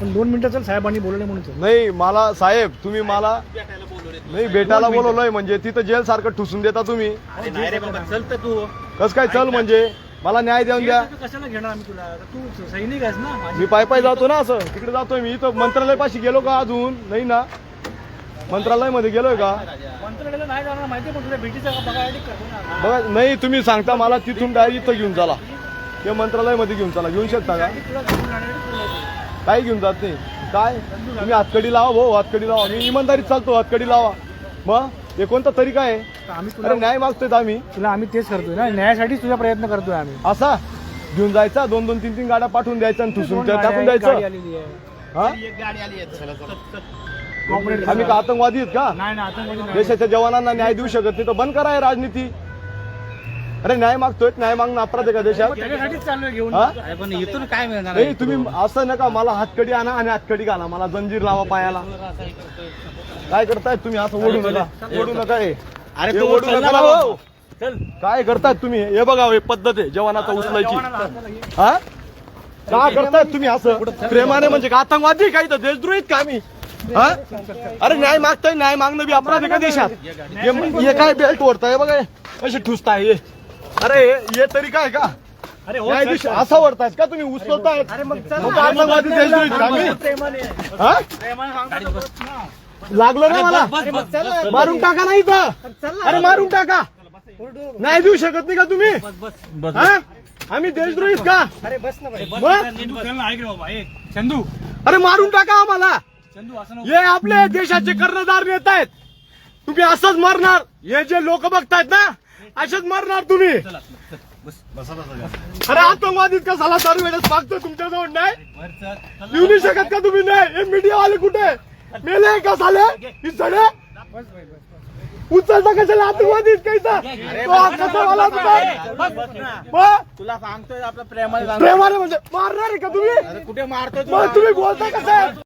पण 2 मिनिटं चल, साहेबांनी बोलले म्हणून चल. नाही मला साहेब तुम्ही मला नाही भेटायला बोलवलंय म्हणजे तिथं जेल सारखं ठुसून देता तुम्ही. नाही रे बाबा, चल तर तू. कस काय चल म्हणजे मला न्याय देऊन द्या. कशाला घेणार आम्ही तुला? तू सैनिक आहेस ना. मी पाय जातो ना, असं तिकडे जातोय मी. इथं मंत्रालय पाशी गेलो का अजून नाही ना? मंत्रालय मध्ये गेलोय का? मंत्रालयाला नाही जाणार माहिती, पण तुला भेटीचा बघायला करतो ना. बघा नाही तुम्ही सांगता मला तिथून डायरेक्ट इथं घेऊन चला, ते मंत्रालय मध्ये घेऊन चला. घेऊन शकता का? तुला घेऊन जाणार आहे, तुला जायचं. काही घेऊन जात नाही काय. तुम्ही हातकडी लावा भाऊ, हातकडी लावा. मी इमानदारीत चालतो, हातकडी लावा. मग हे कोणता तरीका आहे? आम्ही अरे न्याय मागतोय आम्ही आम्ही तेच करतोय ना, न्यायासाठीच तुझा प्रयत्न करतोय आम्ही. असा घेऊन जायचा, 2-2, 3-3 गाड्या पाठवून द्यायचा आणि ठुसून टाकून द्यायचं. गाडी आलेली आहे. हा एक गाडी आली आहे. चल, चल, चल. कॉर्पोरेट आम्ही का आतंकवादी आहेत का? नाही ना, आतंकवादी नाही. देशाच्या जवानांना न्याय देऊ शकत नाही तर बंद करा हे राजनीती. अरे न्याय मागतोय, न्याय मागणं अपराध आहे का देशात? त्याच्यासाठीच चाललोय घेऊन. हा? अरे पण इथून काय मिळणार नाही तुम्ही असं नका, मला हातकडी आणा आणि हातकडी घाला, मला जंजीर लावा पायाला. काय करताय तुम्ही? असं ओढू नका, ओढू नका. अरे हे तू ओढू चल ना नका बाबा. भाऊ. काय करताय तुम्ही? हे बघा हे पद्धत आहे जवानाचा उचलायची. हा का करताय तुम्ही असं प्रेमाने? म्हणजे का आतंकवादी काही तर देशद्रोहीत का आम्ही? हा? अरे न्याय मागताय, न्याय मागणं बी अपराध आहे का देशात? हे काय बेल्ट ओढताय बघा, कसे ठुसताय हे. अरे हे तरी काय का? अरे हो, न्यायाधीश असा वरताय का तुम्ही? उचलताय आतंकवादी देशद्रोहीत का आम्ही? हा? लागलं ना मला? मारून टाका नाही इथं. अरे मारून टाका. नाही देऊ शकत नाही का तुम्ही? हा? आम्ही देशद्रोहीत का? अरे बस ना भाई. मग? चंदू, अरे मारून टाका आम्हाला. चंदू असं नको. हे आपले देशाचे कर्णधार नेता आहेत. तुम्ही असंच मरणार. हे जे लोक बघतायत ना, असेच मरणार तुम्ही. अरे आतंकवादीत कसाला दारू वेळेस मागतो तुमच्याजवळ नाही? येऊ नाही शकत का तुम्ही? नाही हे मीडियावाले कुठे मेले का झाले? ही सडे उचलता कशाला आतंकवादी कैसा? कसा वाला तुला? तुला सांगतोय आपलं प्रेमाने प्रेमाने म्हणजे मारणार आहे का तुम्ही? कुठे मारतोय मग तुम्ही बोलताय कसं?